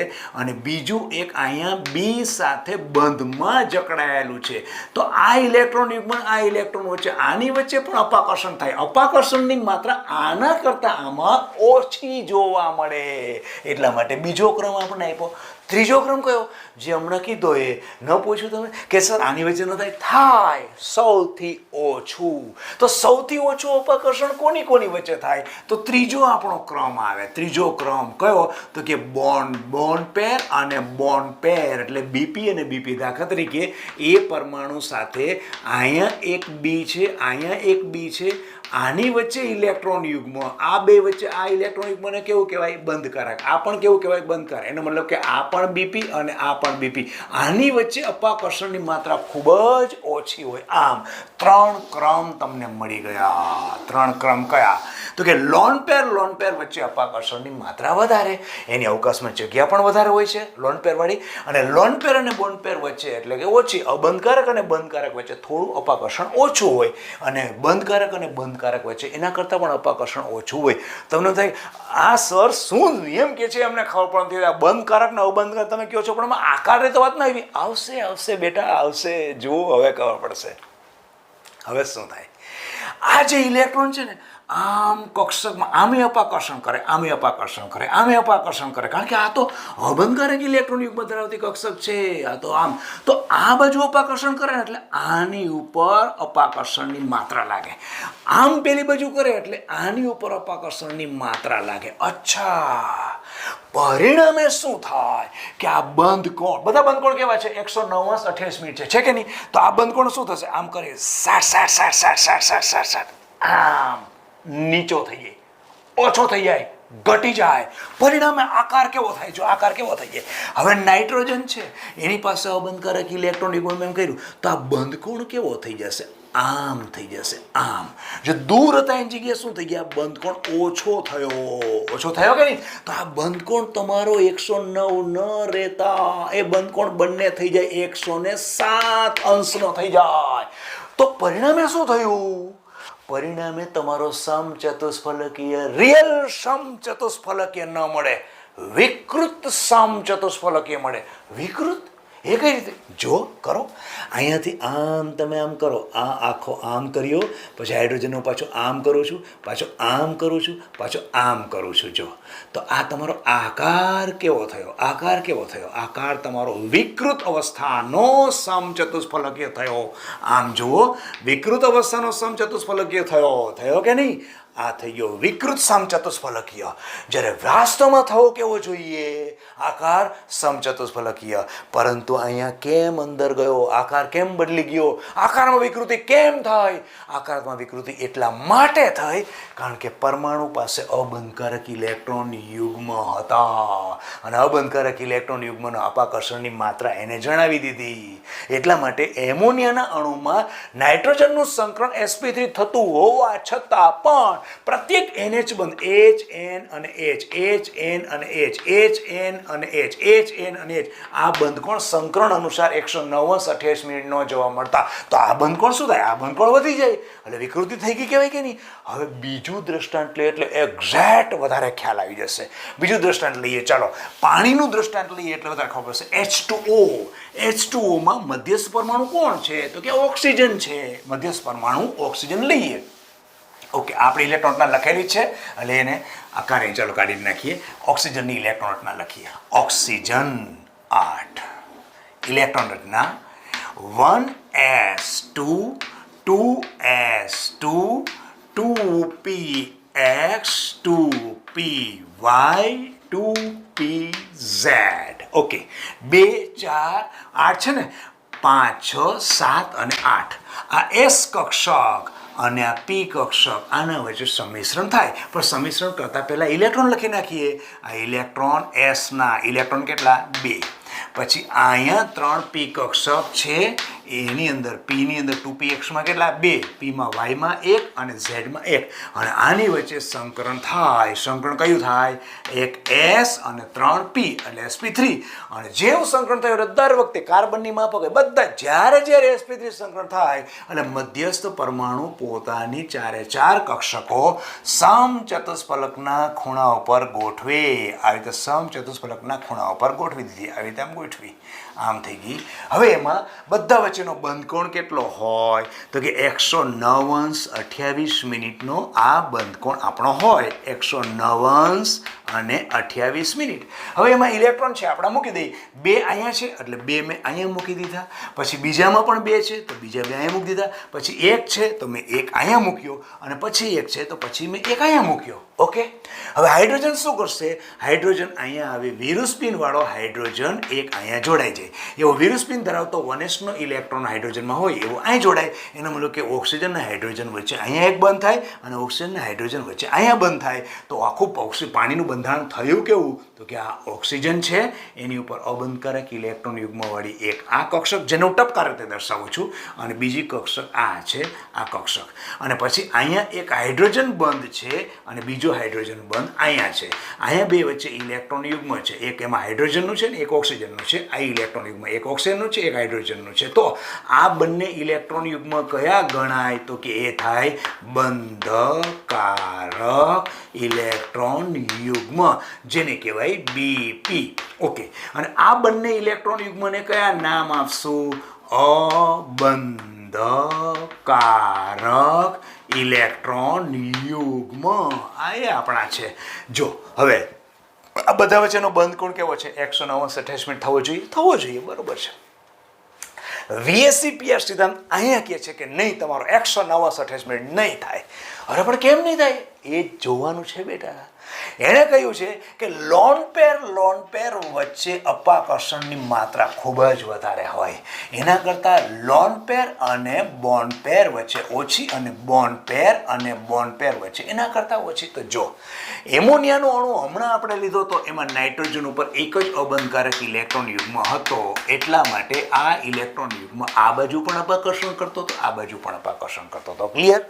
અને બીજું એક અહીંયા B સાથે બંધમાં જકડાયેલું છે. તો આ ઇલેક્ટ્રોન યુગ્મ આ ઇલેક્ટ્રોન વચ્ચે આની વચ્ચે પણ અપાકર્ષણ થાય. અપાકર્ષણની માત્રા આના કરતાં આમાં ઓછી જોવા મળે. એટલા માટે બીજો ક્રમ આપણે આપ્યો. ત્રીજો ક્રમ કયો? જે હમણાં કીધો એ ન પૂછ્યું તમે કે સર આની વચ્ચે ન થાય? સૌથી ઓછું. તો સૌથી ઓછું અપાકર્ષણ કોની વચ્ચે થાય? તો ત્રીજો આપણો ક્રમ આવે. ત્રીજો ક્રમ કયો? તો કે બોન્ડ પેર અને બોન્ડ પેર એટલે BP અને BP. દાખલા તરીકે એ પરમાણુ સાથે અહીંયા એક B છે, અહીંયા એક B છે, આની વચ્ચે ઇલેક્ટ્રોન યુગ્મ, આ બે વચ્ચે આ ઇલેક્ટ્રોન યુગ્મને કેવું કહેવાય? બંધકારક. આ પણ કેવું કહેવાય? બંધકારક. એનો મતલબ કે આ પણ પણ બીપી અને આ પણ બીપી, આની વચ્ચે અપાકર્ષણની માત્રા ખૂબ જ ઓછી હોય. આમ 3 ક્રમ તમને મળી ગયા. 3 ક્રમ કયા? તો કે લોન પેર વચ્ચે અપાકર્ષણની માત્રા વધારે, એની અવકાશમાં જગ્યા પણ વધારે હોય છે લોન પેરવાળી, અને લોન પેર અને બોન્ડ પેર વચ્ચે એટલે કે ઓછી, અબંધકારક અને બંધકારક વચ્ચે થોડું અપાકર્ષણ ઓછું હોય, અને બંધકારક અને બંધકારક વચ્ચે એના કરતાં પણ અપાકર્ષણ ઓછું હોય. તમને થાય આ સર શું નિયમ કે છે અમને ખબર પણ નથી, આ બંધકારક ને અબંધકારક તમે કહો છો, પણ આમાં આકારની તો વાત ના આવી. આવશે બેટા આવશે, જુઓ હવે ખબર પડશે. હવે શું થાય, આ જે ઇલેક્ટ્રોન છે ને આમ કક્ષકમાં આમે અપાકર્ષણ કરે, આમે અપાકર્ષણ કરે, આમે અપાકર્ષણ કરે, કારણ કે આ તો અબંધકારક ઇલેક્ટ્રોન યુગ્મ ધરાવતી કક્ષક છે. આ તો આમ, તો આ બાજુ અપાકર્ષણ કરે એટલે આની ઉપર અપાકર્ષણની માત્રા લાગે, આમ પેલી બાજુ કરે એટલે આની ઉપર અપાકર્ષણની માત્રા લાગે. અચ્છા, પરિણામે શું થાય કે આ બંધકોણ, બધા બંધકોણ કેવા છે? 109:28 છે કે નહીં? તો આ બંધકોણ શું થશે? આમ કરે સાટ, આમ નીચો થઈ જાય, ઓછો થઈ જાય, ઘટી જાય. પરિણામે આકાર કેવો થાય? જો આકાર કેવો થઈ જાય, હવે નાઇટ્રોજન છે એની પાસે અબંધકારક ઇલેક્ટ્રોન યુગ્મ એમ કર્યું તો આ બંધકોણ કેવો થઈ જશે? આમ થઈ જશે, આમ. જો દૂર હતા એની જગ્યાએ શું થઈ ગયા? બંધકોણ ઓછો થયો કે નહીં? તો આ બંધકોણ તમારો 109 ન રહેતા, એ બંધકોણ બંને થઈ જાય 107 અંશનો થઈ જાય. તો પરિણામે શું થયું? પરિણામે તમારો સમચતુષ્ફલકીય, રિયલ સમચતુષ્ફલકીય ન મળે, વિકૃત સમચતુષ્ફલકીય મળે. વિકૃત એ કઈ રીતે? જો કરો, અહીંયાથી આમ તમે આમ કરો, આ આખો આમ કર્યો, પછી હાઇડ્રોજનનું પાછું આમ કરું છું, પાછું આમ કરું છું, પાછું આમ કરું છું. જો તો આ તમારો આકાર કેવો થયો? આકાર કેવો થયો? આકાર તમારો વિકૃત અવસ્થાનો સમચતુષ્ફલકીય થયો. આમ જુઓ, વિકૃત અવસ્થાનો સમચતુષ્ફલકીય થયો કે નહીં? આ થઈ ગયો વિકૃત સમચતુષ્ફલકીય. જ્યારે વાસ્તવમાં થવો કેવો જોઈએ? આકાર સમચતુષ્ફલકીય. પરંતુ અહીંયા કેમ અંદર ગયો? આકાર કેમ બદલી ગયો? આકારમાં વિકૃતિ કેમ થઈ? આકારમાં વિકૃતિ એટલા માટે થઈ કારણ કે પરમાણુ પાસે અબંધકારક ઇલેક્ટ્રોન યુગ્મ હતા, અને અબંધકારક ઇલેક્ટ્રોન યુગ્મના અપાકર્ષણની માત્રા એને જણાવી દીધી. એટલા માટે એમોનિયાના અણુમાં નાઇટ્રોજનનું સંકરણ sp3 થતું હોવા છતાં પણ પ્રત્યેક NH બંધ HN અને H, HN અને H, HN અને H, HN અને H, આ બંધકોણ સંકરણ અનુસાર 109:28 ન જોવા મળતા. તો આ બંધકોણ શું થાય? આ બંધકોણ વધી જાય એટલે વિકૃતિ થઈ ગઈ કહેવાય કે નહીં? હવે બીજું દ્રષ્ટાંત લઈએ એટલે એક્ઝેક્ટ વધારે ખ્યાલ આવી જશે. બીજું દ્રષ્ટાંત લઈએ, ચાલો પાણીનું દ્રષ્ટાંત લઈએ એટલે વધારે ખબર પડશે. H2O, H2Oમાં મધ્યસ્થ પરમાણુ કોણ છે? તો કે ઓક્સિજન છે. મધ્યસ્થ પરમાણુ ઓક્સિજન લઈએ. ઓકે, આપણે ઇલેક્ટ્રોન રચના લખેલી છે એટલે એને આકારે ચાલો કાઢી નાખીએ. ઓક્સિજનની ઇલેક્ટ્રોન રચના લખીએ. ઓક્સિજન 8, ઇલેક્ટ્રોન રચના 1s2 2s2 2px 2py 2pz. Okay, 2 4 8 છે ને, 5 6 7 અને 8 આ s કક્ષક અને આ પી કક્ષક, આના વચ્ચે સંમિશ્રણ થાય. પણ સંમિશ્રણ કરતાં પહેલાં ઇલેક્ટ્રોન લખી નાખીએ. આ ઇલેક્ટ્રોન એસના ઇલેક્ટ્રોન કેટલા? 2. પછી અહીંયા 3 પી કક્ષક છે, એની અંદર પીની અંદર 2pxમાં કેટલા? 2, પીમાં વાયમાં 1 અને ઝેડમાં 1, અને આની વચ્ચે સંકરણ થાય. સંકરણ કયું થાય? એક એસ અને 3 પી એટલે sp3. અને જેવું સંકરણ થયું એટલે દર વખતે કાર્બનની માફક બધા જ્યારે sp3 સંકરણ થાય એટલે મધ્યસ્થ પરમાણુ પોતાની 4 કક્ષકો સમચતુષ્ફલકના ખૂણા ઉપર ગોઠવે. આવી રીતે સમચતુષ્ફલકના ખૂણા ઉપર ગોઠવી દીધી. આવી રીતે આમ ગોઠવી, આમ થઈ ગઈ. હવે એમાં બધા વચ્ચેનો બંધકોણ કેટલો હોય? તો કે 109:28 આ બંધકોણ આપણો હોય. 109 અને 28. હવે એમાં ઇલેક્ટ્રોન છે આપણા મૂકી દઈએ. 2 અહીંયા છે એટલે 2 મેં અહીંયા મૂકી દીધા. પછી બીજામાં પણ 2 છે તો બીજા 2 અહીંયા મૂકી દીધા. પછી 1 છે તો મેં 1 અહીંયા મૂક્યો, અને પછી 1 છે તો પછી મેં 1 અહીંયા મૂક્યો. ઓકે, હવે હાઇડ્રોજન શું કરશે? હાઇડ્રોજન અહીંયા આવે, વિરુસ્પિન વાળો હાઇડ્રોજન 1 અહીંયા જોડાઈ જાય. એવો વિરુસ્પિન ધરાવતો 1s નો ઇલેક્ટ્રોન હાઇડ્રોજનમાં હોય એવો અહીં જોડાય. એનો મતલબ કે ઓક્સિજન અને હાઇડ્રોજન વચ્ચે અહીંયા એક બંધ થાય, અને ઓક્સિજન અને હાઇડ્રોજન વચ્ચે અહીંયા બંધ થાય. તો આખું પાણીનું બંધ બંધાણ થયું કેવું તો કે આ ઓક્સિજન છે એની ઉપર અબંધકારક ઇલેક્ટ્રોન યુગ્મવાળી એક આ કક્ષક જેને હું ટપકા રીતે દર્શાવું છું અને બીજી કક્ષક આ છે આ કક્ષક અને પછી અહીંયા એક હાઇડ્રોજન બંધ છે અને બીજો હાઇડ્રોજન બંધ અહીંયા છે. અહીંયા બે વચ્ચે ઇલેક્ટ્રોન યુગ્મ છે, એક એમાં હાઇડ્રોજનનું છે ને એક ઓક્સિજનનું છે. આ ઇલેક્ટ્રોન યુગ્મ એક ઓક્સિજનનું છે એક હાઇડ્રોજનનું છે. તો આ બંને ઇલેક્ટ્રોન યુગ્મ કયા ગણાય તો કે એ થાય બંધકારક ઇલેક્ટ્રોન યુગ્મ જેને કહેવાય BP. ઓકે, અને આ બંને ઇલેક્ટ્રોન યુગ્મને કયા નામ આપશું? અબંધકારક ઇલેક્ટ્રોન યુગ્મ. આ એ આપણા છે. જો હવે આ બધા વચ્ચેનો બંધ કોણ કેવો છે? 169 અટેચમેન્ટ થવો જોઈએ, બરોબર છે. VSEPR સિદ્ધાંત અહીંયા કહે છે કે નહીં, તમારો 169 અટેચમેન્ટ નહીં થાય. અરે પણ કેમ નહીં થાય એ જોવાનું છે બેટા. એણે કહ્યું છે કે લોન પેર વચ્ચે અપાકર્ષણની માત્રા ખૂબ જ વધારે હોય, એના કરતાં લોન પેર અને બોન્ડ પેર વચ્ચે ઓછી અને બોન્ડ પેર વચ્ચે એના કરતાં ઓછી. તો જો એમોનિયાનો અણુ હમણાં આપણે લીધો તો એમાં નાઇટ્રોજન ઉપર એક જ અબંધકારક ઇલેક્ટ્રોન યુગ્મ હતો, એટલા માટે આ ઇલેક્ટ્રોન યુગ્મ આ બાજુ પણ અપાકર્ષણ કરતો હતો, આ બાજુ પણ અપાકર્ષણ કરતો હતો. ક્લિયર?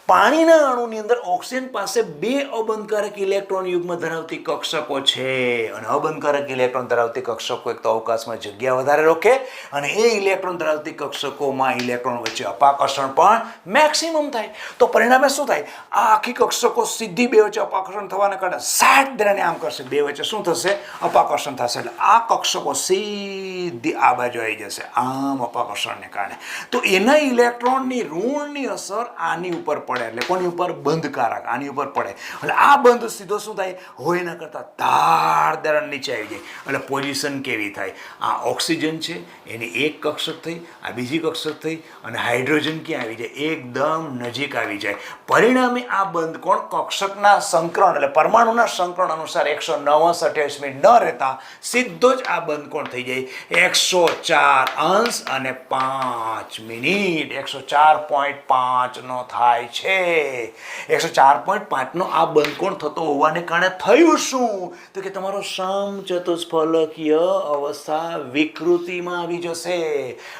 પાણીના અણુની અંદર ઓક્સિજન પાસે બે અબંધકારક ઇલેક્ટ્રોન યુગ્મ ધરાવતી કક્ષકો છે અને અબંધકારક ઇલેક્ટ્રોન ધરાવતી કક્ષકો એક તો અવકાશમાં જગ્યા વધારે રોકે અને એ ઇલેક્ટ્રોન ધરાવતી કક્ષકોમાં ઇલેક્ટ્રોન વચ્ચે અપાકર્ષણ પણ મેક્સિમમ થાય. તો પરિણામે શું થાય? આ આખી કક્ષકો સીધી બે વચ્ચે અપાકર્ષણ થવાને કારણે 60 દેરાને આમ કરશે, બે વચ્ચે શું થશે? અપાકર્ષણ થશે. એટલે આ કક્ષકો સીધી આ બાજુ આવી જશે આમ અપાકર્ષણને કારણે. તો એના ઇલેક્ટ્રોનની ઋણની અસર આની ઉપર પડે, એટલે કોની ઉપર? બંધકારક, આની ઉપર પડે. એટલે આ બંધ સીધો શું થાય? હોય એના કરતાં ધાર નીચે આવી જાય. એટલે પોઝિશન કેવી થાય? આ ઓક્સિજન છે એની એક કક્ષક થઈ, આ બીજી કક્ષક થઈ અને હાઇડ્રોજન ક્યાં આવી જાય? એકદમ નજીક આવી જાય. પરિણામે આ બંધ કોણ? કક્ષકના સંકરણ એટલે પરમાણુના સંકરણ અનુસાર 190 અટેચમેન્ટ ન રહેતા સીધો જ આ બંધ કોણ થઈ જાય? 104 અને 5 મિનિટ 104.5 નો થાય છે. 104.5 નો આ બંધકોણ થતો હોવાને કારણે થયું શું તો કે તમારો સમચતુષ્ફલકીય અવસ્થા વિકૃતિમાં આવી જશે.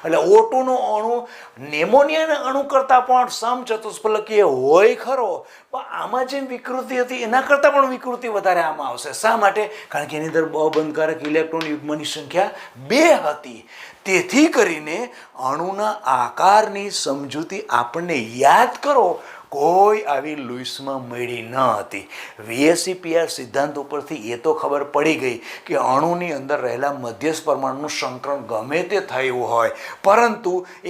એટલે O2 નો અણુ નેમોનિયાના અણુ કરતાં પણ સમચતુષ્ફલકીય હોય ખરો, પણ આમાં જેમ વિકૃતિ હતી એના કરતાં પણ વિકૃતિ વધારે આમાં આવશે. શા માટે? કારણ કે એની અંદર અબંધકારક ઇલેક્ટ્રોન યુગ્મની સંખ્યા 2 હતી. તેથી કરીને અણુના આકારની સમજૂતી આપણને યાદ કરો કોઈ આવી લુઈસમાં મળી ન હતી. VSEPR સિદ્ધાંત ઉપરથી એ તો ખબર પડી ગઈ કે અણુની અંદર રહેલા મધ્યસ્થ પરમાણુનું સંકરણ ગમે તે થયું હોય, પરંતુ એ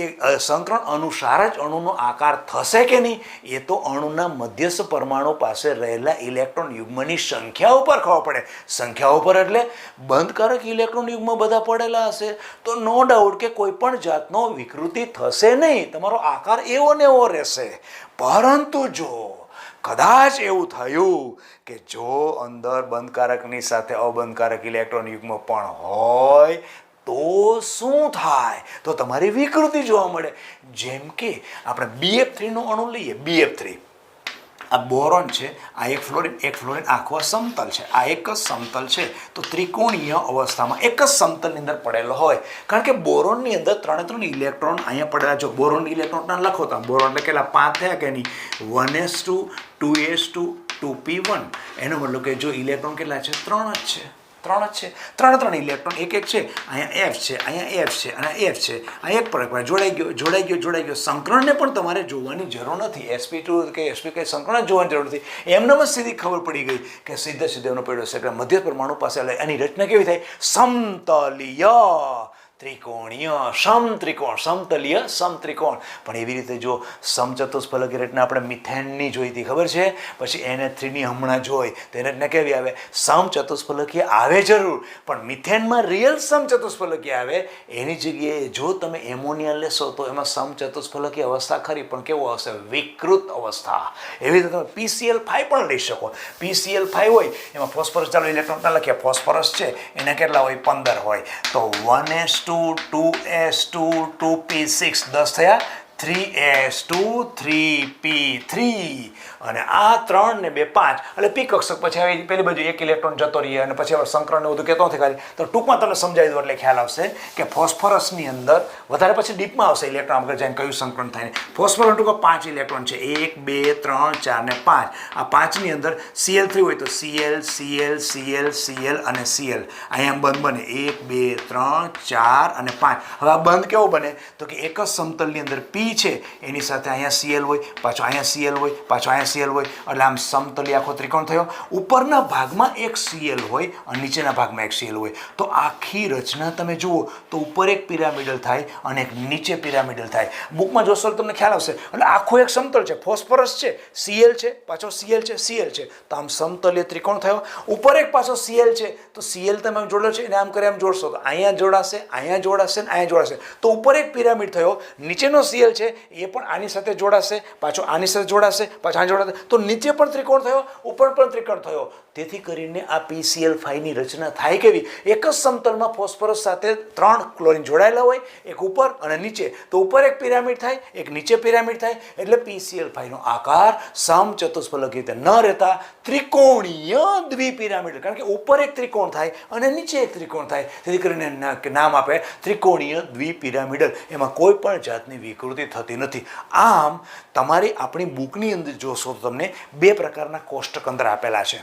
સંકરણ અનુસાર જ અણુનો આકાર થશે કે નહીં એ તો અણુના મધ્યસ્થ પરમાણુ પાસે રહેલા ઇલેક્ટ્રોન યુગ્મની સંખ્યા ઉપર ખબર પડે. સંખ્યા ઉપર એટલે બંધકારક ઇલેક્ટ્રોન યુગ્મ બધા પડેલા હશે તો નો ડાઉટ કે કોઈ પણ જાતનો વિકૃતિ થશે નહીં, તમારો આકાર એવો ને એવો રહેશે. પરંતુ જો કદાચ એવું થયું કે જો અંદર બંધકારકની સાથે અબંધકારક ઇલેક્ટ્રોન યુગ્મ પણ હોય તો શું થાય? તો તમારી વિકૃતિ જોવા મળે. જેમ કે આપણે BF3 નો અણુ લઈએ. BF3 આ બોરોન છે, આ એક ફ્લોરિન આખો સમતલ છે, આ એક જ સમતલ છે. તો ત્રિકોણીય અવસ્થામાં એક જ સમતલની અંદર પડેલો હોય. કારણ કે બોરોનની અંદર 3 ઇલેક્ટ્રોન અહીંયા પડેલા. જો બોરોન ઇલેક્ટ્રોન લખો તો બોરોન એટલે કેટલા? 5 થયા કે નહીં? 1s2 2s2 2p1. એનો મતલબ કે જો ઇલેક્ટ્રોન કેટલા છે? 3 જ છે. 3 ઇલેક્ટ્રોન એક છે. અહીંયા F છે, અહીંયા F છે અને F છે. આ એક પર જોડાઈ ગયો. સંકરણને પણ તમારે જોવાની જરૂર નથી. sp2 કે sp કે સંકરણ જોવાની જરૂર નથી. એમનામ જ સીધી ખબર પડી ગઈ કે સીધો એનો પડ્યો છે. મધ્ય પરમાણુ પાસે એની રચના કેવી થાય? સમતલીય ત્રિકોણીય સમતલીય સમત્રિકોણ. પણ એવી રીતે જો સમચતુષ્ફલકીય રચના આપણે મિથેનની જોઈ હતી, ખબર છે? પછી NH3 હમણાં જોઈ તો એને રચના કેવી આવે? સમચતુષ્ફલકીય આવે જરૂર, પણ મિથેનમાં રિયલ સમચતુષ્ફલકીય આવે. એની જગ્યાએ જો તમે એમોનિયા લેશો તો એમાં સમચતુષ્ફલકીય અવસ્થા ખરી, પણ કેવો હશે? વિકૃત અવસ્થા. એવી રીતે તમે PCl5 પણ લઈ શકો. PCl5 હોય એમાં ફોસ્ફરસ, ચાલો ઇલેક્ટ્રોન ના લખીએ. ફોસ્ફરસ છે એના કેટલા હોય? 15 હોય. તો 1s2 2s2 2p6 10 થયા. 3s2 3p3 અને આ 3 ને 2 5 એટલે પી કક્ષક પછી આવી પેલી બાજુ એક ઇલેક્ટ્રોન જતો રહીએ અને પછી સંકરણ ને બધું કહેતો નથી ખાલી તો ટૂંકમાં તમને સમજાવી દઉં એટલે ખ્યાલ આવશે કે ફોસ્ફરસની અંદર વધારે પછી ડીપમાં આવશે ઇલેક્ટ્રોન આગળ જઈને કયું સંકરણ થાય ફોસ્ફરસ ટૂંકમાં 5 ઇલેક્ટ્રોન છે 1 2 3 4 ને 5 આ 5 ની અંદર Cl3 હોય તો Cl Cl Cl Cl અને Cl અહીંયા બંધ બને 1 2 3 4 અને 5 હવે આ બંધ કેવો બને તો કે એક જ સમતલની અંદર P છે એની સાથે અહીંયા Cl હોય પાછો અહીંયા Cl હોય પાછો અહીંયા Cl હોય એટલે આમ સમતલી આખો ત્રિકોણ થયો ઉપરના ભાગમાં એક Cl હોય અને નીચેના ભાગમાં એક Cl હોય તો આખી રચના તમે જુઓ તો ઉપર એક પિરામિડલ થાય અને એક નીચે પિરામિડલ થાય બુકમાં જોશો તમને ખ્યાલ આવશે એટલે આખો એક સમતલ છે ફોસ્ફરસ છે Cl છે પાછો Cl છે Cl છે તો આમ સમતલીય ત્રિકોણ થયો ઉપર એક પાછો Cl છે તો Cl તમે જોડો છે એને આમ કરી આમ જોડશો તો અહીંયા જોડાશે ને અહીંયા જોડાશે તો ઉપર એક પિરામિડ થયો નીચેનો Cl છે એ પણ આની સાથે જોડાશે પાછો આની સાથે જોડાશે પાછો આની જોડાશે તો નીચે પણ ત્રિકોણ થયો ઉપર પણ ત્રિકોણ થયો તેથી કરીને આ PCl5 ની રચના થાય કેવી એક જ સમતલમાં ફોસ્ફરસ સાથે 3 ક્લોરીન જોડાયેલા હોય એક ઉપર અને નીચે તો ઉપર એક પિરામિડ થાય એક નીચે પિરામિડ થાય એટલે PCl5 નો આકાર સમચતુષ્ફલક રીતે ન રહેતા ત્રિકોણીય દ્વિપિરામિડ કારણ કે ઉપર એક ત્રિકોણ થાય અને નીચે એક ત્રિકોણ થાય તેથી કરીને નામ આપે ત્રિકોણીય દ્વિપિરામિડલ એમાં કોઈ પણ જાતની વિકૃતિ થતી નથી આમ તમારી આપણી બુકની અંદર જોશો તો તમને 2 પ્રકારના કોષ્ટક અંદર આપેલા છે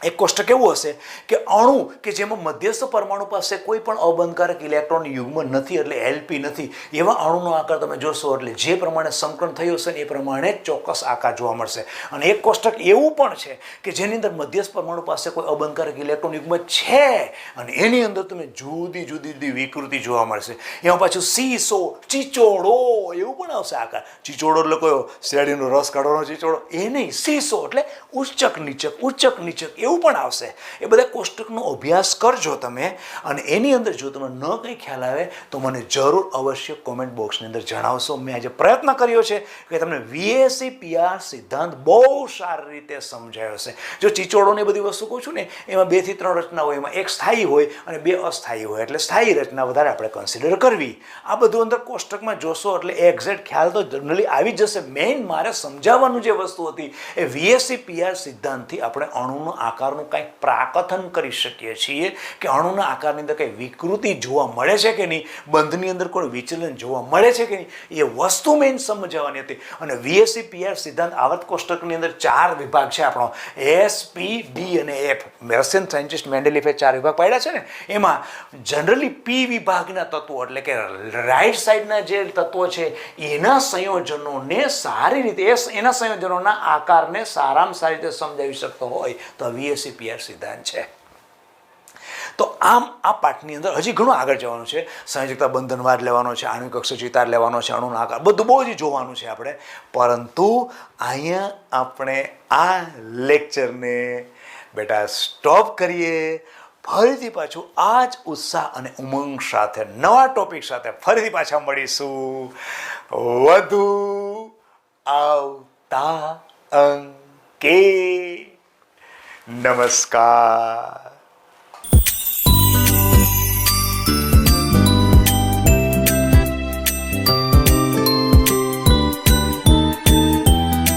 એક કોષ્ટક એવું હશે કે અણુ કે જેમાં મધ્યસ્થ પરમાણુ પાસે કોઈ પણ અબંધકારક ઇલેક્ટ્રોન યુગ્મ નથી એટલે એલપી નથી એવા અણુનો આકાર તમે જોશો એટલે જે પ્રમાણે સંકરણ થયું હશે એ પ્રમાણે ચોક્કસ આકાર જોવા મળશે અને એક કોષ્ટક એવું પણ છે કે જેની અંદર મધ્યસ્થ પરમાણુ પાસે કોઈ અબંધકારક ઇલેક્ટ્રોન યુગ્મ છે અને એની અંદર તમે જુદી જુદી વિકૃતિ જોવા મળશે એમાં પાછું સીસો ચીચોડો એવું પણ આવશે આકાર ચીચોડો એટલે કયો શેરડીનો રસ કાઢવાનો ચીચોડો એ નહીં સીસો એટલે ઉચ્ચક નીચક એવું પણ આવશે એ બધા કોષ્ટકનો અભ્યાસ કરજો તમે અને એની અંદર જો તમને ન કંઈ ખ્યાલ આવે તો મને જરૂર અવશ્ય કોમેન્ટ બોક્સની અંદર જણાવશો મેં આજે પ્રયત્ન કર્યો છે કે તમને VSE PR સિદ્ધાંત બહુ સારી રીતે સમજાયો છે જો ચીચોડોની બધી વસ્તુ કહું છું ને એમાં 2 થી 3 રચના હોય એમાં એક સ્થાયી હોય અને 2 અસ્થાયી હોય એટલે સ્થાયી રચના વધારે આપણે કન્સિડર કરવી આ બધું અંદર કોષ્ટકમાં જોશો એટલે એક્ઝેક્ટ ખ્યાલ તો જનરલી આવી જશે મેઇન મારે સમજાવવાનું જે વસ્તુ હતી એ VSE PR સિદ્ધાંતથી આપણે અણુનો આકારનું કંઈક પ્રાકથન કરી શકીએ છીએ કે અણુના આકારની અંદર કંઈ વિકૃતિ જોવા મળે છે કે નહીં બંધની અંદર કોઈ વિચલન જોવા મળે છે કે નહીં એ વસ્તુ મેઇન સમજાવવાની હતી અને VSE PR સિદ્ધાંત આવર્ત કોષ્ટકની અંદર 4 વિભાગ છે આપણો S P D અને F રશિયન સાયન્ટિસ્ટ મેન્ડેલિફે 4 વિભાગ પાડ્યા છે ને એમાં જનરલી P વિભાગના તત્વો એટલે કે રાઈટ સાઈડના જે તત્વો છે એના સંયોજનોને સારી રીતે એના સંયોજનોના આકારને સારામાં સારી રીતે સમજાવી શકતો હોય તો VSE PR સિદ્ધાંત છે તો આમ આ પાઠની અંદર હજી ઘણું આગળ જવાનું છે સંયોજકતા બંધનવાદ લેવાનો છે આણ્વિક કક્ષક ચિતાર લેવાનો છે અણુનો આકાર બધું બહુ જ જોવાનું છે આપણે પરંતુ અહીંયા આપણે આ લેક્ચરને બેટા સ્ટોપ કરીએ ફરીથી પાછું આ જ ઉત્સાહ અને ઉમંગ સાથે નવા ટોપિક સાથે ફરીથી પાછા મળીશું વધુ આવતા અંકે નમસ્કાર